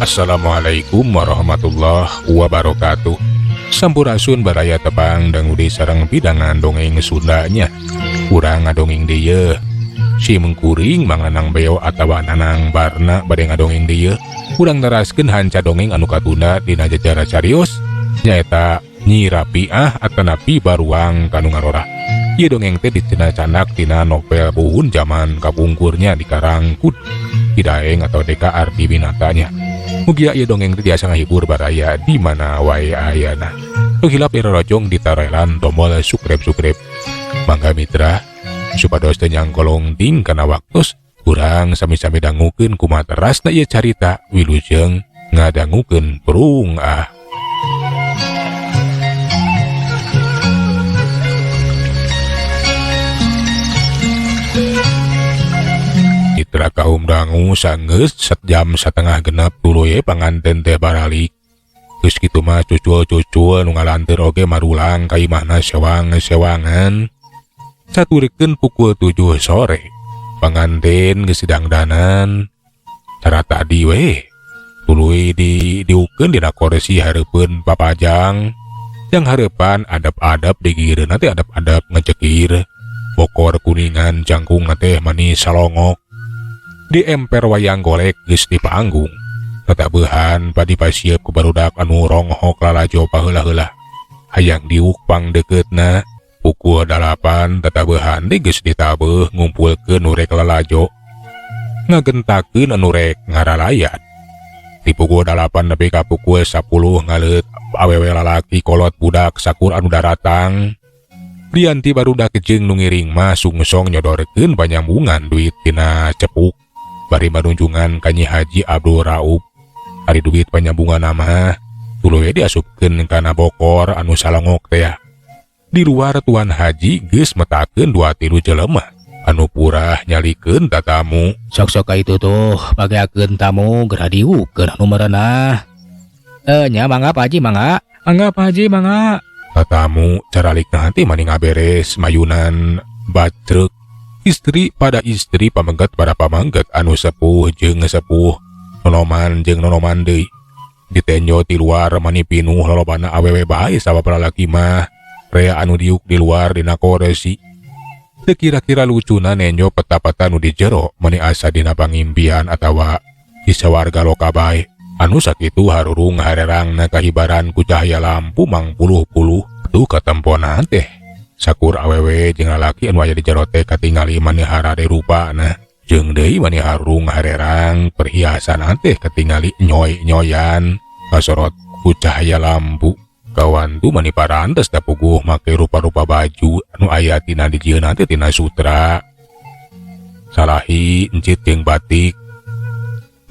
Assalamualaikum warahmatullahi wabarakatuh. Sampurasun baraya tebang dangudi sareng pidangan dongeng Sundanya. Urang ngadongeng dieu. Si mengkuring manganang beo atawa nanang barna bade ngadongeng dieu. Urang neraskeun hanca dongeng anu katunda dina jajara carios nyaeta Nyi Rapiah atanapi baruang kanu ngarora. Ieu dongeng teh ditina canak tina novel buhun zaman kapungkurnya dikarang Kud Hidaeng atau Deka Ardi Winatanya. Mugia ieu dongeng teh tiasa ngahibur baraya di mana wae ayana. Nu hilap irorojong ditarelan tombol subscribe. Mangga mitra supados teu nyangkolong ting kana waktos urang sami-sami dangukeun kumaha terasna ieu carita wilujeng ngadangukeun perung Mitra kaum dangu sanggeus sejam setengah genep tuluy panganten teh baralik. Geus kitu mah cucul-cucul nu ngalanteur oge marulang ka imahna sewang-sewangan. Saturikeun pukul 7 sore. Panganten geus dangdanan. Cara tadi we tuluy diukeun dina kursi hareupeun papajang. Yang hareupan adab-adab digireun teh adab-adab ngecekir. Bokor kuningan jangkung teh manis salongok. Di emper wayang golek geus di panggung. Tatabehan padi pasiep ku barudak anu ronghok lalajo paheula-heula. Hayang diuk pangdekeutna pukul 8 tatabehan di geus ditabeuh ngumpulkeun nu rek lalajo. Ngagentakeun anu rek ngaralayat. Di pukul 8 nepi ka pukul 10 ngaleut awewe lalaki kolot budak sakur anu daratang. Prianti barudak jeung nu ngiring mah sungsong nyodorkeun panyambungan duit tina cepuk. Bari manunjungan ka Nyi Haji Abdul Raub. Ari duit panyambungan nama tuluy diasupkeun kana bokor anu salongok teh. Di luar Tuan Haji geus metakeun 2-3 jelema anu purah nyalikeun tatamu. Sok-sok ka itu tuh pageakeun tamu gerah diukeun anu merenah. Nya mangga Pak Haji mangga. Mangga Pak Haji mangga. Tatamu caralik nanti mani ngaberes mayunan bacrek. Istri pada istri, pamengget pada pamengget, anu sepuh jeung sepuh, nonoman jeung nonoman deui. Ditenyo di luar mani pinuh lolobana awewe bae sabab lalaki mah rea anu diuk di luar dina koresi. Teu kira-kira lucuna nenyo peta-peta nu di jero mani asa dina pangimpian atawa di sawarga loka bae. Anu sakitu harurung harerangna kahibaran ku cahaya lampu mangpuluh-puluh tuh katempona teh. Sakur awewe jeung lalaki anu aya di jero teh katingali manehara rupana jeung deui maneharung harerang perhiasan teh katingali nyoy-nyoyan kasorot ku cahaya lampu. Kawan tu mani parantes da puguh make rupa-rupa baju anu aya tina dijieun teh tina sutra. Salahi encit jeung batik.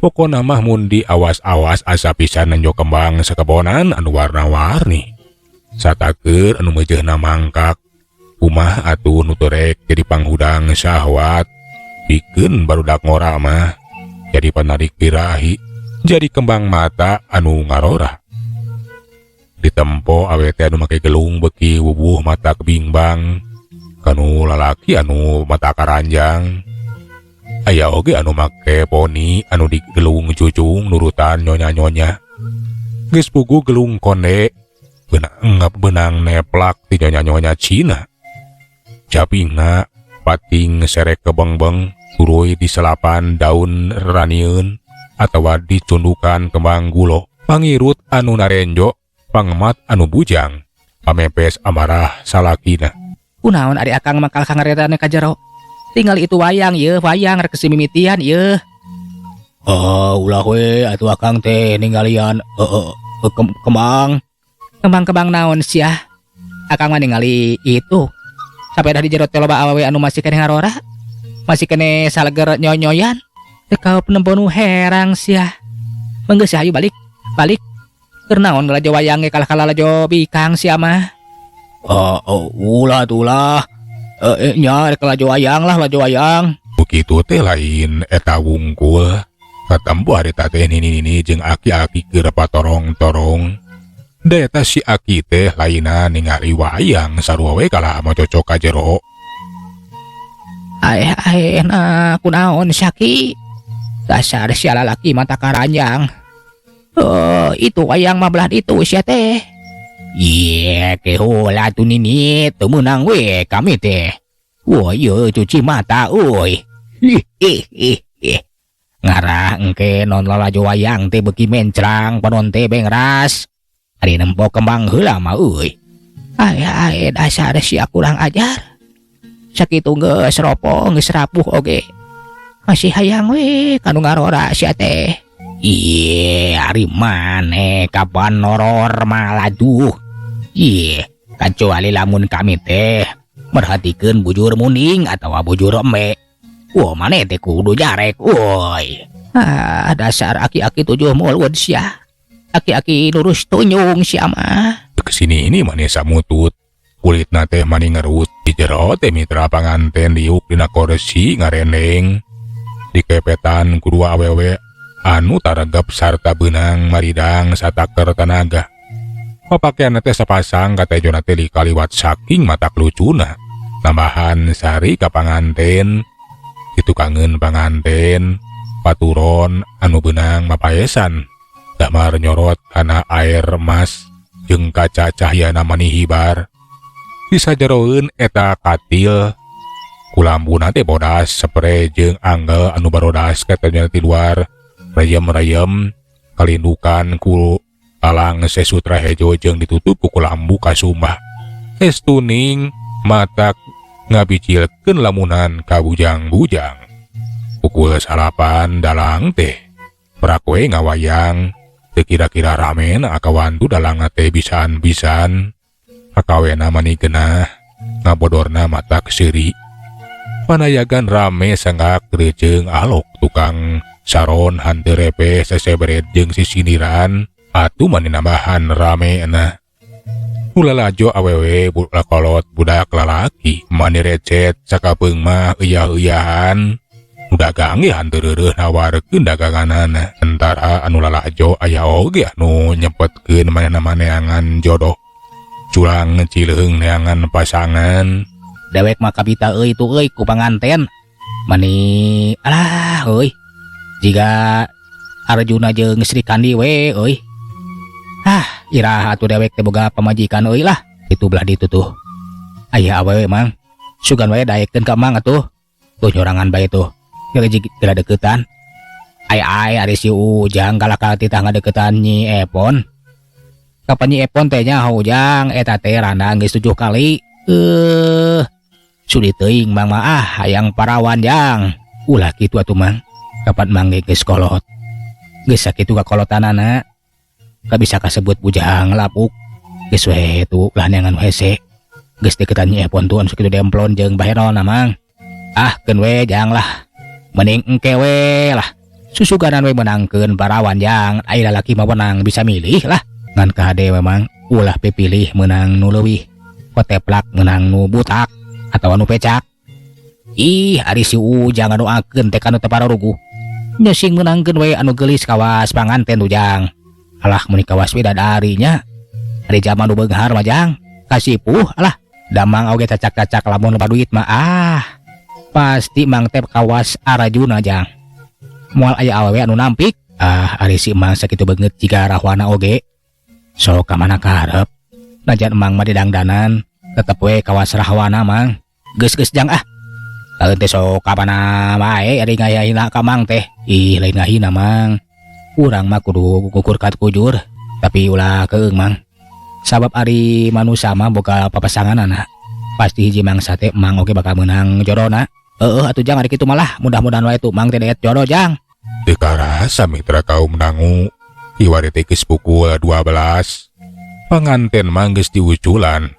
Pokona mah mun di awas-awas asa pisan nenjo kembang sakebonan anu warna-warni. Satakeur anu meujeuhna mangkak. Umah atuh nuturek jadi panghudang syahwat. Pikeun barudak ngora mah jadi penarik birahi, jadi kembang mata anu ngarora. Ditempo awe teh anu make gelung beuki wubuh mata kebingbang. Kanu lalaki anu mata karanjang. Aya oge anu make poni anu digelung cucung nurutan nyonya-nyonya. Geus puguh gelung konde benang neplak ti nyonya-nyonya Cina. Capingna pating serek kebengbeng turuy di selapan daun ranieun atawa dicundukan kembang gulo. Pangirut anu narenjo, pangemat anu bujang, pamepes amarah salakina. Kunaon ari akang mangkal kangaretane ka jero? Tinggal itu wayang ye, wayang rek simimitian ye. Ulah we atuh akang teh ninggalian kembang. Kembang-kembang naon sia? Akang mah ningali itu. Sampai dah di jero teh loba awewe anu masih kene ngarora, masih kene saleger nyoy-nyoyan. Teu kau penempo nu herang sia. Mangga sia hayu balik. Keur naon ngalajo wayang ge kalah-kalah lajo bikang sia mah. Ulah tulah. Nya rek lajo wayang lah lajo wayang. Begitu teh lain eta wungkul. Katempo harita teh nini-nini jeung aki-aki keur patorong-torong. Da eta si aki teh laina ningali wayang sarua we kalah mah cocok ka jero. Kunaon Syaki? Dasar si lalaki mata karanjang. Itu wayang mabelah itu sia teh. Iya, kehola tu nini tu menang we kami teh. Wah, yo cuci mata, oi. Ngarah engke non lalajo wayang teh beki mencrang panon teh bengras. Ari nempo kembang heula mah euy. Ai dasar sia kurang ajar. Sakitu geus ropo geus rapuh oge. Masih hayang we kanu ngarora sia teh. Iye, ari maneh kapan noror maladuh. Iye, kecuali lamun kami teh merhatikeun bujur muning atawa bujur eme. Wah, maneh teh kudu jarek, woi. Dasar aki-aki 7 mulut sia. Aki-aki lurus tunyung sia mah. Kesini ini maneh samutut. Kulitna teh mani ngerut di jero teh mitra panganten diuk dina kursi ngareneng. Dikepetan kedua awewe anu taregep sarta benang maridang sataker tanaga. Papakean teh sapasang katejona teh dikaliwat saking mata lucuna. Nambahan sari ka panganten. Itu kangen panganten paturon anu benang mapaesan damar nyorot kana air emas jeung kaca cahyana manihibar bisa jeroeun eta katil kulambuna teh bodas spray jeung anggel anu barodas katanya ti luar rayem-rayem kalindukan ku talang sesutra hejo jeung ditutup ku kulambu kasumah estuning mata ngabicilkeun lamunan ka bujang-bujang. Pukul 8 dalang teh prakwe ngawayang teu kira-kira rame na akawantu dalang teh bisan-bisan akawena mani genah ngabodorna mata keseri panayagan rame sanggak rejeung alok tukang saron hanteu repe seseberet jeung sisindiran atuh mani nambahan rame na. Ulalajo awewe bulakolot budak lalaki mani recet sakapeung mah euya-euyahan udah gange hanteureureun nawarkeun daganganana antara anu lalajo aya oge anu nyepetkeun manehna-maneangan jodoh culang cileung neangan pasangan Dewek mah kabita euy tu euy ku panganten mani alah euy jiga Arjuna jeung Sri Kandi we euy. Iraha atuh dewek teh boga pamajikan euy lah. Itu belah ditu tuh. Aya awewe mang. Sugan we daekeun ka mang atuh. Tuh nyorangan bae tuh. Geura deketan. Ai ari si Ujang galak titah ngadeketan Nyi Epon. Kapan Nyi Epon teh nya Ujang eta teh randa geus 7 kali. Sudi teuing mang mah hayang parawan Jang. Ulah kitu atuh mang. Kapan mang geus kolot. Geus sakitu kakolotanana. Gak bisa kasebut bujang lapuk. Geus we tu lah neangan hese. Geus deketan Nyi Epon tuan sakitu demplon jeung baheron namang. Keun we Jang lah. Mending engke we lah. Susuganan we menangkeun parawan Jang. Ai lalaki mah menang bisa milih lah. Ngan kade memang ulah pipilih menang nu leuwih. Koteplak menang nu butak atau anu pecak. Ari si Ujang anu akeun teh kanu teu pararugu. Nya sing menangkeun we anu geulis kawas panganten Ujang. Alah muni kawas widadari nya. Ari zaman nu beunghar mah Jang. Kasipuh alah. Damang oge cacak-cacak lamun loba duit mah pasti mang teh kawas Arjuna Jang. Moal aya awewe anu nampik. Ari si emang sakitu beungeut jiga rahwana oge. Sok ka mana karep. Najan emang mah didangdanan tetep we kawas rahwana mang. Geus Jang Lain teh sok ka mana bae ari ngayahina ka mang teh. Lain ngahina mang. Urang mah kudu ngukur kat kujur, tapi ulah keung mang. Sabab ari manusia mah boga papasanganana. Pasti hiji mangsa teh mang oge bakal menang jodona. Atuh Jang ari kitu malah mudah-mudahan wae tu mang teh deet jodoh Jang. Teu karasa mitra kaum dangu. Iwari teh geus pukul 12. Panganten mah geus diuculan.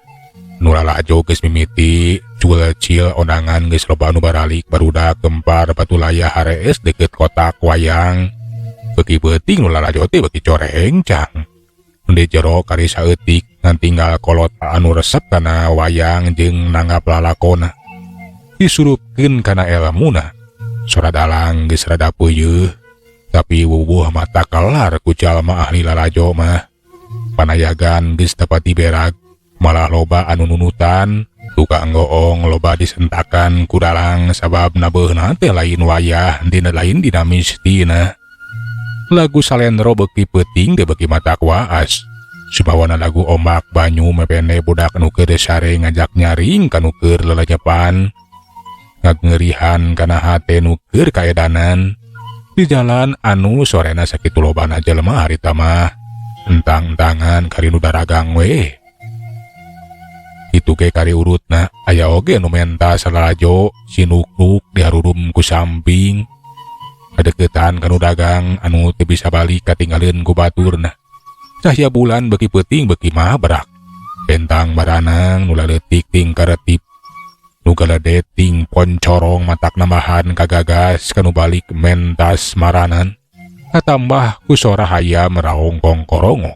Nu lalajo geus mimiti, cil ondangan geus loba anu baralik barudak gempar patulaya harees deket kotak wayang. Beki beuting nu lalajo teh beki coreng Cang. Di jero kari saeutik ngan tinggal kolot anu resep kana wayang jeung nanggap lalakona. Disurupkeun kana elmuna. Sora dalang geus rada peuyeuh, tapi wubuh mata kelar ku jalma ahli lalajo mah. Panayagan geus dapat diberag, malah loba anu nunutan, tukang goong loba disentakan ku dalang sabab nabeuna teh lain wayah dina lain dina mistina. Lagu salendro beki peuting teu beki matak waas. Subawana lagu ombak banyu mepene budak nu keur sare ngajak nyaring kanu keur lelejepan. Ngagngerihan kana hate nu keur kaedanan. Di jalan anu sorena sakitu lobana jelema harita mah entang-entangan kari nu daragang we. Itu ke kari urutna aya oge nu mentas lalajo sinuk-nuk diharurum ku samping. Kadeketan kanu dagang anu teu bisa balik katinggalin ku baturna. Cahya bulan beki peuting beki mah berak. Bentang baranang nu laletik ting karetip. Nu galedet ting poncorong matak nambahan kagagas kanu balik mentas maranan. Katambah ku sora hayam raong kongkorongo.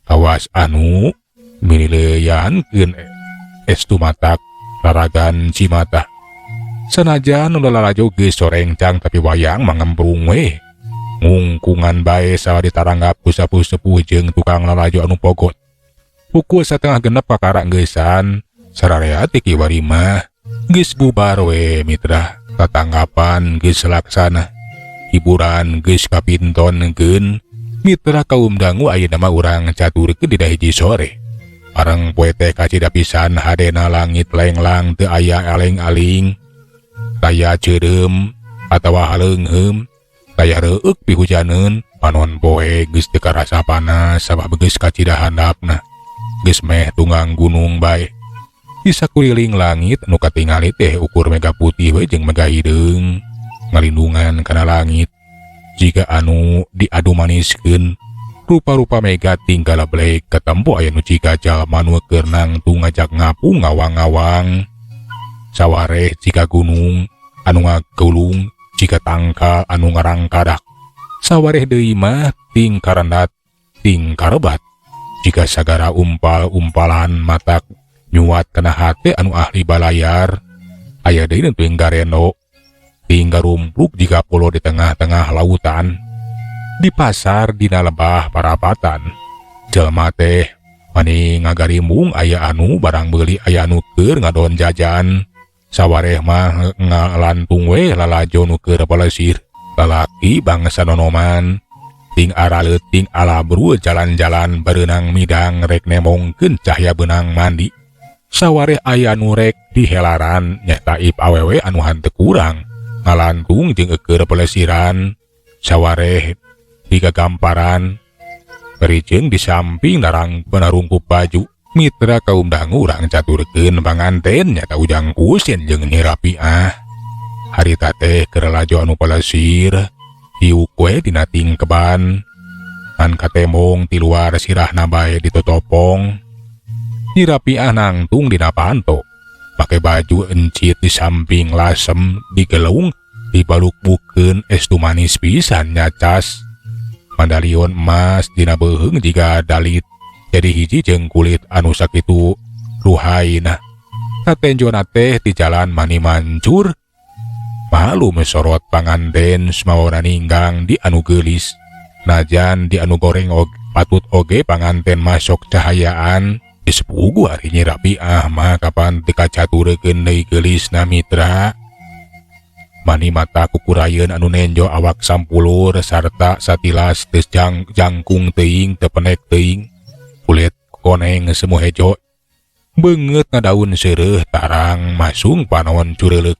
Kawas anu milileyankeun estu matak laragan Cimata. Sanajan nu lalajo geus sorencang tapi wayang mangemprung we. Ngungkungan bae sawa ditaranggap ku sapuh-sepuh jeung tukang lalajo anu pogot. Pukul 7:30 kakara geussan sararea ti kiwari mah geus bubar we mitra. Tatanggapan geus laksana. Hiburan geus kapintonkeun. Mitra kaum dangu ayeuna mah urang caturkeun dina hiji sore. Areng poe teh kacida pisan hadena langit lenglang teu aya aling-aling. Taya ceurem atawa haleungheum, taya reueuk pihujaneun, panon poe geus teu karasa panas sabab geus kacida handapna. Geus meh tunggang gunung bae. Di sakuriling langit anu katingali teh ukur mega putih we jeung mega hideung, ngalindungan kana langit. Jika anu diadu maniskeun, rupa-rupa mega tinggal blek ketempo aya nu jika jalma nu keur nangtung ngajak ngapung ngawang-ngawang. Sawareh jika gunung anu ngagulung, jika tangkal anu ngarangkadak. Sawareh deui mah ting karendat, ting karebat. Jika sagara umpal-umpalan matak nyuat kana hate anu ahli balayar. Aya deui nu teuing gareno, ting garumpluk jika pulo di tengah-tengah lautan. Di pasar dina lebah parapatan, jelema teh mani ngagarimbung aya anu barang beuli aya anu keur ngadon jajan. Sawareh mah ngalantung we lalajo nu keur palesir. Lalaki bangsa nonoman ting araleuting alabru jalan-jalan berenang midang rek nemongkeun cahya benang mandi. Sawareh aya nu rek dihelaran nyata ip awewe anu hanteu kurang ngalantung jeung keur palesiran. Sawareh digagamparan berijeung di samping narang penarungkup baju. Mitra kaum dangu urang caturkeun panganten nyata ujang kusen jeung Nyi Rapiah. Harita teh keur lalajo anu palesir hiuk we dina ting keban. Ngan katemong ti luar sirahna bae ditotopong. Nyi Rapiah nangtung dina panto, pake baju encit di samping lasem digelung dibaluk-bukeun estu manis pisan nyacas. Mandalion emas dina beuheung jiga dalit jadi hiji jeung kulit anu sakitu ruhaina. Katenjona teh di jalan mani mancur. Malu mesorot panganten semawana ninggang di anu geulis. Najan di anu goreng patut oge panganten masok cahayaan. Disepugu ari Nyi Rapiah mah kapan teu kacaturkeun deui geulisna mitra. Mani mata kukurayeun anu nenjo awak sampulur sarta satilas teu jangkung teuing teu penek teuing. Kulit koneng semu hejo beungeut ngadaun seureuh tarang masung panon cureulek.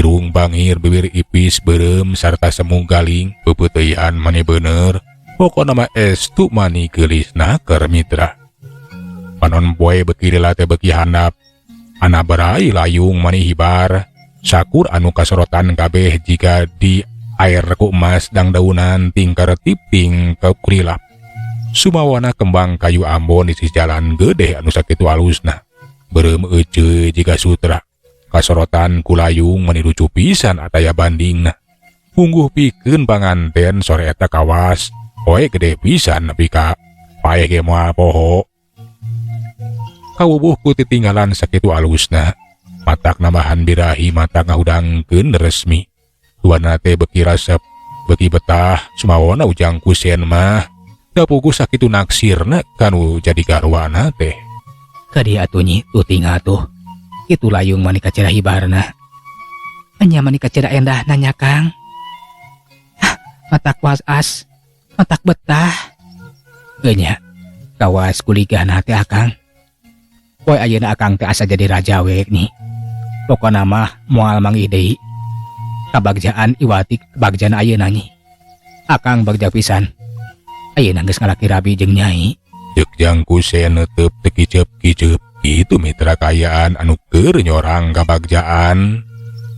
Irung bangir bibir ipis beureum sarta semu galing peupeuteuyan mani bener. Pokona mah estu mani geulisna keur mitra. Panon poe beki lila teh beki handap. Ana berai layung mani hibar. Sakur anu kasorotan kabeh jika di air ku emas dangdaunan ting karetip ting kekulilap. Sumawana kembang kayu Ambon di sisi jalan gede anu sakitu alusna. Beureum euceul jiga sutra. Kasorotan ku layung manirucu pisan ataya bandingna. Ungguh pikeun panganten sore eta kawas. Poe gede pisan nepi ka paeh ge moal poho. Kawubuh ku titinggalan sakitu alusna. Matak nambahan birahi matak ngahudangkeun resmi. Tuanna teh beki resep, beki betah, sumawana ujang kusen mah. Dapugu sakitu naksirna kanu jadi garwana teh. Kadi atuh Nyi, tuting atuh. Kitu layung mani kaceda hibarna. Anya mani kaceda endah nanya Kang. Matak was as. Matak betah. Enya, kawas kuligahna teh Akang. Poe ayeuna Akang teh asa jadi raja we nih. Pokona mah moal manggih deui. Kabagjaan iwati kebagjaan ayeuna nyi. Akang bagja pisan. Ayeuna geus ngalaki rabi jeung nyai. Cek Jang Kusen netep teu kicep-kicep. Itu mitra kayaan anu keur nyorang kabagjaan.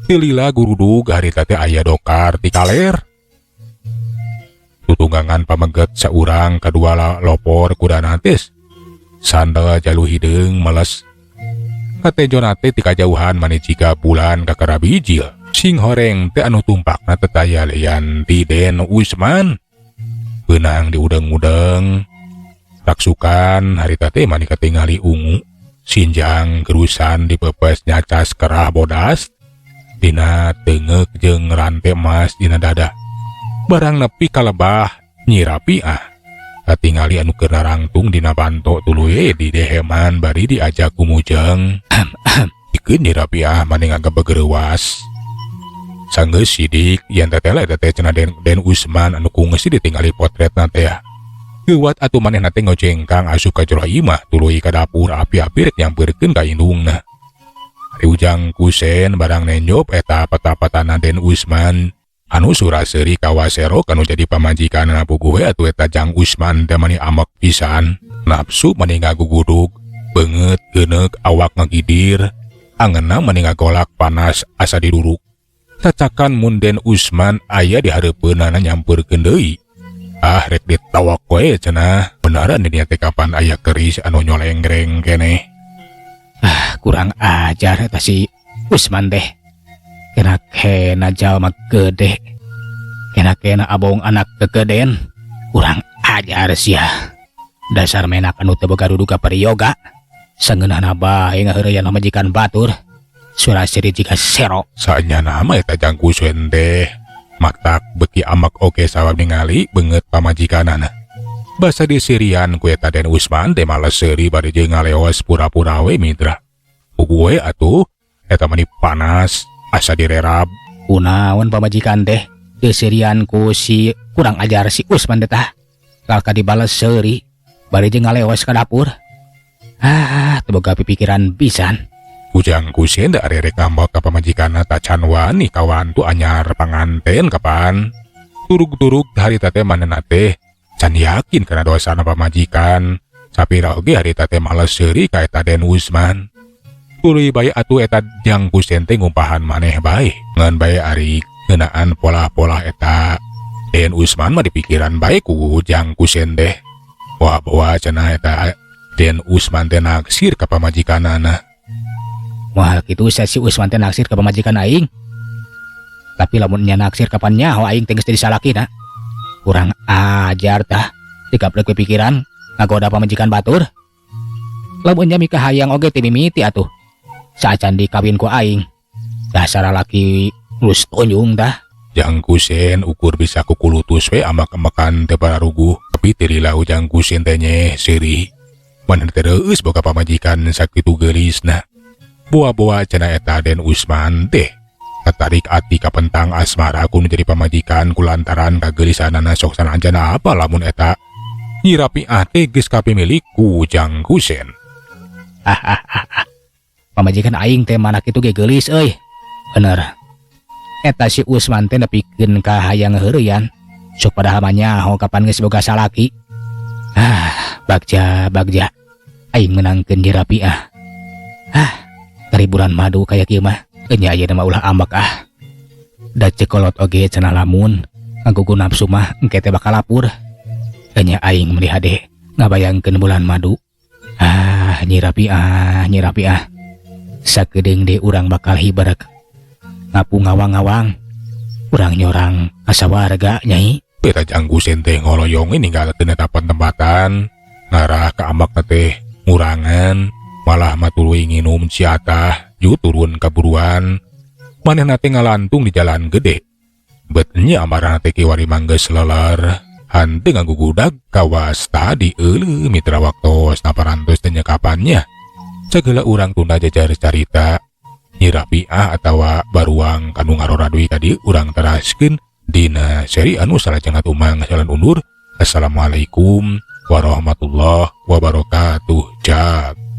Teu lila gurudug harita teh aya dokar ti kaler. Tutunggangan pameget saurang kadua lopor kudana tes. Sandal jalu hideung meles. Katejon teh ti kajauhan maneciga bulan kakarabijil. Sing horeng teh anu tumpakna tetaya lean ti Den Usman. Beunang di udeng-udeng. Taksukan harita teh mani katingali ungu. Sinjang gerusan dipepes nyacas kerah bodas. Dina teungeup jeung rante emas dina dada. Barang nepi kalebah Nyi Rapiah. Katingali anu keur narangtung dina banto tuluy di deheman bari diajak kumujeng. Pikeun Nyi Rapiah mani ngagebegeurewas. Sanggeus sidik yen teteh eta teh cenah Den Usman anu kungsi ditingali potretna teh. Geuwat atuh manehna teh ngojengkang asup ka jero imah tuluy ka dapur api-api rek nyampeurkeun ka indungna. Ari Ujang Kusen barang nenjop eta pata-patana Den Usman anu suraseuri kawasero kanu jadi pamajikanna puguh atuh eta Jang Usman teh mani amek pisan. Nafsu mani ngagugudug, beungeut geuneuk awak ngagidir, angeunna mani ngagolak panas asa diduruk. Cacakan mun Den Usman aya di hareupeunana nyampeurkeun deui. Ah rek ditawak we cenah, beneran di teh kapan aya keris anu nyolengreng keneh. Kurang ajar eta si Usman teh. Kena jalma gede. Kena abong anak kegeden. Kurang ajar sia. Dasar menak anu teu boga duduga periyoga. Sangeunahna bae ngaheureuyan majikan batur. Suraseri jika sero. Saenya nama eta Jang Kusen teh. Maktak beki amak oke sawab ningali beungeut pamajikanana. Basa disirian ku eta Den Usman teh males seuri bari jeung ngaleos pura-pura we mitra. Puguh we atuh eta mani panas asa direrab. Kunaon pamajikan teh? Disirian ku si kurang ajar si Usman teh tah. Kalka dibales seuri bari jeung ngaleos ka dapur. Teu boga pipikiran pisan. Ujang Kusen da arerek ngambek ka pamajikanna tacan wani kawan tu anyar panganten kapan. Turug-turug harita teh manehna teh can yakin kana dosana pamajikan. Sapira oge harita teh males seuri ka eta Den Usman. Tuluy bae atuh eta Jang Kusen teh ngumpahan maneh bae. Ngan bae ari ngeunaan pola-pola eta Den Usman mah dipikiran bae ku Jang Kusen teh. Wah bawa cenah eta Den Usman teh naksir ka pamajikanana. Wah kitu si Usman teh naksir ka pamajikan aing. Tapi lamun nya naksir kapan nyaho aing teh geus jadi salakina. Kurang ajar tah. Dikaplek pikiran ngagoda pamajikan batur. Lamun nya mika hayang oge teu mimiti atuh. Saacan dikawin ku aing. Dasar lalaki lus tonjung tah. Jang Kusen ukur bisa kukulutus we amak-amakan teu pararuguh. Tapi teu lila Jang Kusen teh nyeh seuri. Manehna teh reueus boga pamajikan sakitu geulisna. Boa-boa cenah eta Den Usman teh katarik ati ka pentang asmara kudu jadi pamajikan kulantaran kageulisanana sok sanajan apa lamun eta Nyi Rapiah teh geus kapimilik ku Jang Kusen. Pamajikan aing teh mana kitu ge geulis euy. Bener. Eta si Usman teh nepikeun ka hayang heureuyan sok padahal mah nyaho kapan geus boga salaki. Bagja aing menangkeun Nyi Rapiah. Dari bulan madu kayak kieu mah enya aya mah ulah amak Da cekolot oge cenah lamun ngagugu nafsu mah engke teh bakal lapur. Enya aing meuli hade ngabayangkeun bulan madu. Nyi Rapiah. Sakedeung deui urang bakal hibarek ngapu ngawang-ngawang. Urang nyorang asa warga nyai. Beta Jang Kusen teh ngoloyong ninggalkeun eta tempatan ngarah ka amak teh ngurangan. Malah matuluy nginum ciatah ju turun kaburuan. Manehna teh ngalantung di jalan gede. Bet nya amarana teh kiwari manggeus leler. Hanteu ngagugudag kawas tadi euleuh mitra waktos naparantos teh nyekapannya. Sagala urang tunda jajar carita Nyi Rapiah atawa baruang kanu ngarora deui ka dieu urang teraskeun dina seri anu salajengna tumang jalan undur Assalamualaikum warahmatullahi wabarakatuh. Jak.